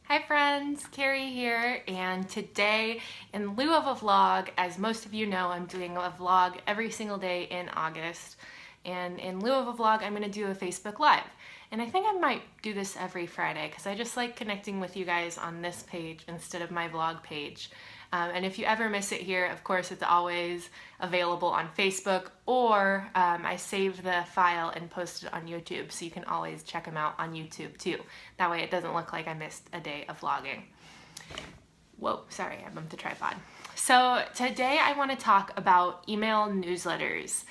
Hi friends, Carrie here, and today, in lieu of a vlog, as most of you know, I'm doing a vlog every single day in August, and in lieu of a vlog, I'm going to do a Facebook Live. And I think I might do this every Friday, because I just like connecting with you guys on this page instead of my vlog page. And if you ever miss it here, of course, it's always available on Facebook, or I save the file and post it on YouTube, so you can always check them out on YouTube too. That way it doesn't look like I missed a day of vlogging. Whoa, sorry, I bumped the tripod. So today I want to talk about email newsletters.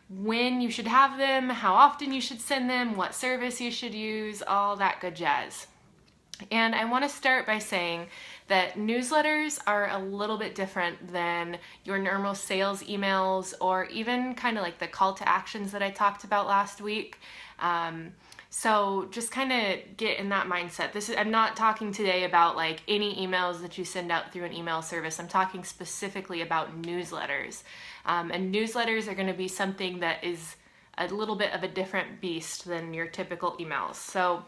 When you should have them, how often you should send them, what service you should use, all that good jazz. And I want to start by saying that newsletters are a little bit different than your normal sales emails or even kind of like the call to actions that I talked about last week. So just kind of get in that mindset. I'm not talking today about like any emails that you send out through an email service. I'm talking specifically about newsletters. And newsletters are going to be something that is a little bit of a different beast than your typical emails. So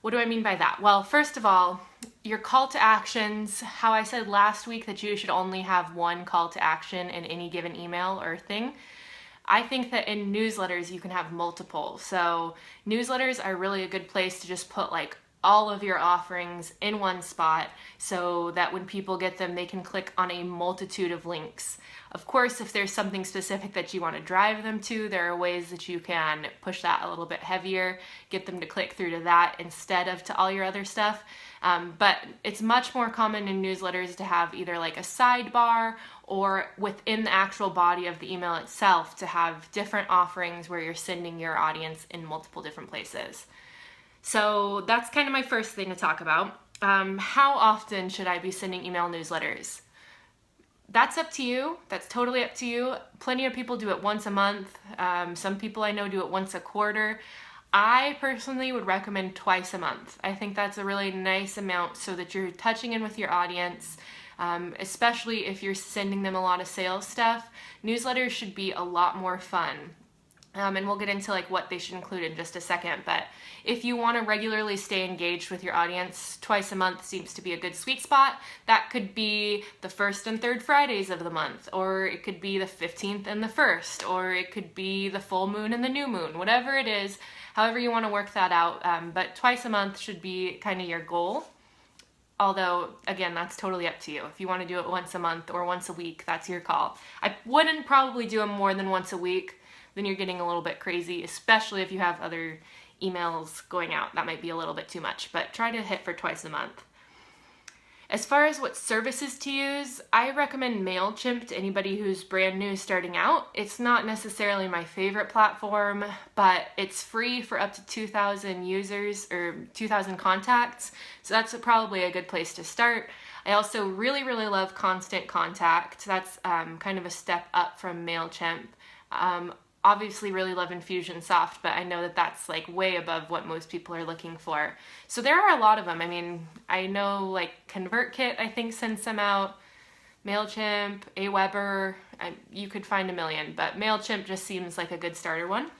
what do I mean by that? Well, first of all, your call to actions, how I said last week that you should only have one call to action in any given email or thing. I think that in newsletters you can have multiple. So newsletters are really a good place to just put like all of your offerings in one spot so that when people get them, they can click on a multitude of links. Of course, if there's something specific that you want to drive them to, there are ways that you can push that a little bit heavier, get them to click through to that instead of to all your other stuff. But it's much more common in newsletters to have either like a sidebar or within the actual body of the email itself to have different offerings where you're sending your audience in multiple different places. So that's kind of my first thing to talk about. How often should I be sending email newsletters? That's up to you. That's totally up to you. Plenty of people do it once a month. Some people I know do it once a quarter. I personally would recommend twice a month. I think that's a really nice amount so that you're touching in with your audience, especially if you're sending them a lot of sales stuff. Newsletters should be a lot more fun. And we'll get into like what they should include in just a second, but if you want to regularly stay engaged with your audience, twice a month seems to be a good sweet spot. That could be the first and third Fridays of the month, or it could be the 15th and the 1st, or it could be the full moon and the new moon, whatever it is, however you want to work that out, but twice a month should be kind of your goal. Although, again, that's totally up to you. If you want to do it once a month or once a week, that's your call. I wouldn't probably do them more than once a week. Then you're getting a little bit crazy, especially if you have other emails going out. That might be a little bit too much, but try to hit for twice a month. As far as what services to use, I recommend MailChimp to anybody who's brand new starting out. It's not necessarily my favorite platform, but it's free for up to 2,000 users or 2,000 contacts, so that's probably a good place to start. I also really, really love Constant Contact. That's kind of a step up from MailChimp. Obviously really love Infusionsoft, but I know that that's like way above what most people are looking for. So there are a lot of them. I mean, I know like ConvertKit I think sends some out, MailChimp, Aweber, you could find a million, but MailChimp just seems like a good starter one.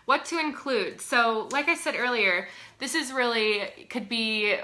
What to include? So like I said earlier, this is really, could be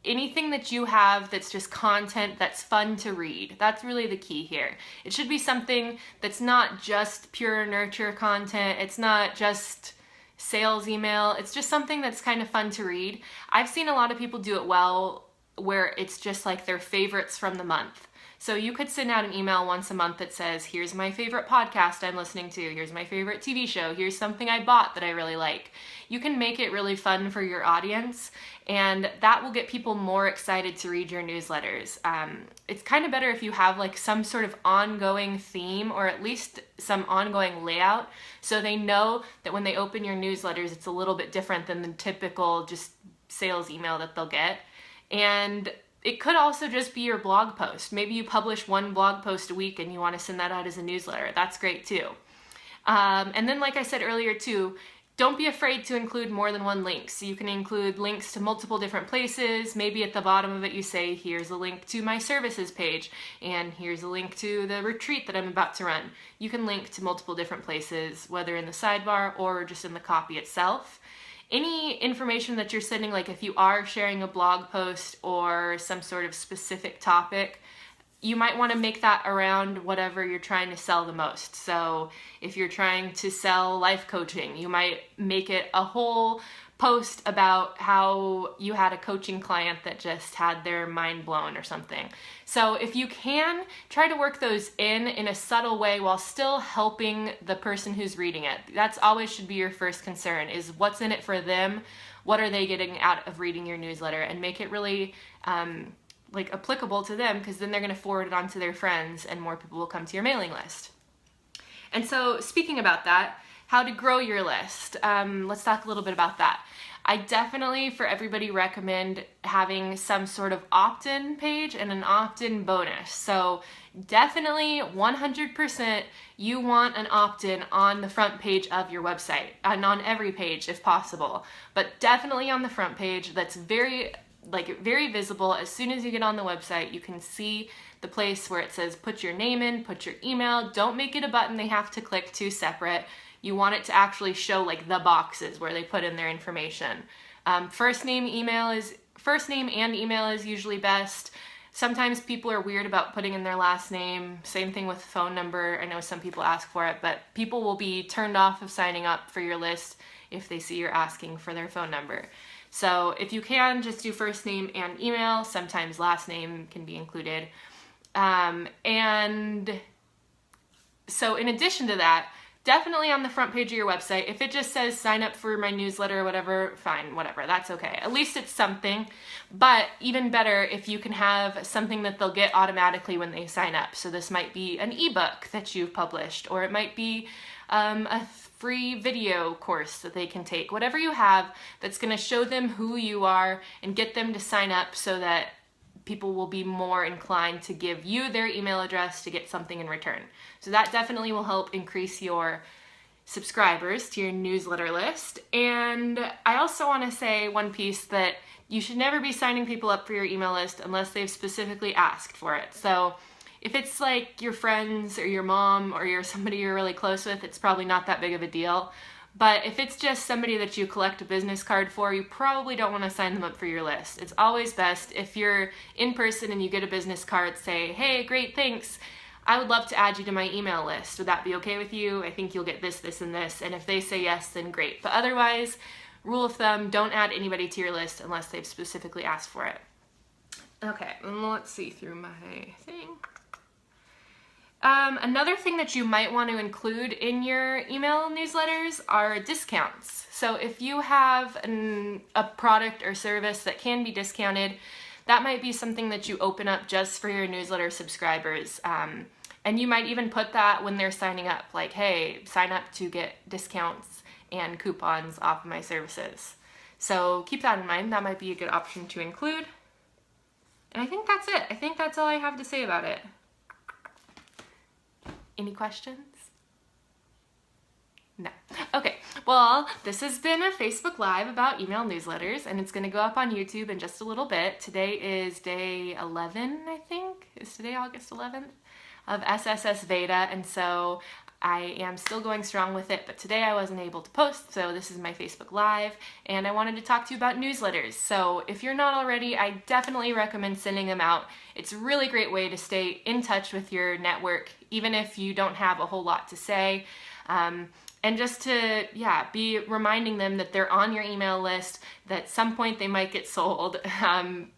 anything that you have that's just content that's fun to read. That's really the key here. It should be something that's not just pure nurture content. It's not just sales email. It's just something that's kind of fun to read. I've seen a lot of people do it well where it's just like their favorites from the month. So you could send out an email once a month that says, here's my favorite podcast I'm listening to, here's my favorite TV show, here's something I bought that I really like. You can make it really fun for your audience, and that will get people more excited to read your newsletters. It's kind of better if you have like some sort of ongoing theme or at least some ongoing layout so they know that when they open your newsletters it's a little bit different than the typical just sales email that they'll get. And it could also just be your blog post. Maybe you publish one blog post a week and you want to send that out as a newsletter. That's great too. And then like I said earlier too, don't be afraid to include more than one link. So you can include links to multiple different places. Maybe at the bottom of it you say, here's a link to my services page, and here's a link to the retreat that I'm about to run. You can link to multiple different places, whether in the sidebar or just in the copy itself. any information that you're sending, like if you are sharing a blog post or some sort of specific topic, you might want to make that around whatever you're trying to sell the most. So if you're trying to sell life coaching, you might make it a whole post about how you had a coaching client that just had their mind blown or something. So if you can, try to work those in a subtle way while still helping the person who's reading it. That's always should be your first concern, is what's in it for them, what are they getting out of reading your newsletter, and make it really like applicable to them, because then they're going to forward it on to their friends and more people will come to your mailing list. And so speaking about that, how to grow your list. Let's talk a little bit about that. I definitely, for everybody, recommend having some sort of opt-in page and an opt-in bonus. So definitely 100% you want an opt-in on the front page of your website, and on every page if possible, but definitely on the front page. That's very visible. As soon as you get on the website, you can see the place where it says put your name in, put your email. Don't make it a button they have to click, two separate. You want it to actually show like the boxes where they put in their information. First name and email is usually best. Sometimes people are weird about putting in their last name. Same thing with phone number. I know some people ask for it, but people will be turned off of signing up for your list if they see you're asking for their phone number. So if you can, just do first name and email. Sometimes last name can be included. And so in addition to that, definitely on the front page of your website, if it just says sign up for my newsletter or whatever, fine, whatever, that's okay. At least it's something. But even better if you can have something that they'll get automatically when they sign up. So this might be an ebook that you've published, or it might be a free video course that they can take. Whatever you have that's going to show them who you are and get them to sign up, so that people will be more inclined to give you their email address to get something in return. So that definitely will help increase your subscribers to your newsletter list. And I also want to say one piece, that you should never be signing people up for your email list unless they've specifically asked for it. So if it's like your friends or your mom or you're somebody you're really close with, it's probably not that big of a deal. But if it's just somebody that you collect a business card for, you probably don't want to sign them up for your list. It's always best if you're in person and you get a business card, say, hey, great, thanks. I would love to add you to my email list. Would that be okay with you? I think you'll get this, this, and this. And if they say yes, then great. But otherwise, rule of thumb, don't add anybody to your list unless they've specifically asked for it. Okay, let's see through my thing. Another thing that you might want to include in your email newsletters are discounts. So if you have a product or service that can be discounted, that might be something that you open up just for your newsletter subscribers. And you might even put that when they're signing up, like, hey, sign up to get discounts and coupons off of my services. So keep that in mind. That might be a good option to include. And I think that's it. I think that's all I have to say about it. Any questions? No. Okay, well, this has been a Facebook Live about email newsletters, and it's going to go up on YouTube in just a little bit. Today is day 11, I think. Is today August 11th? Of SSSVEDA, and so I am still going strong with it, but today I wasn't able to post, so this is my Facebook Live, and I wanted to talk to you about newsletters. So if you're not already, I definitely recommend sending them out. It's a really great way to stay in touch with your network, even if you don't have a whole lot to say. And just to, be reminding them that they're on your email list, that at some point they might get sold,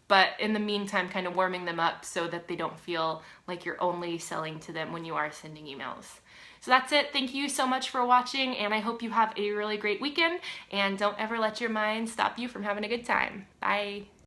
but in the meantime, kind of warming them up so that they don't feel like you're only selling to them when you are sending emails. So that's it. Thank you so much for watching, and I hope you have a really great weekend, and don't ever let your mind stop you from having a good time. Bye.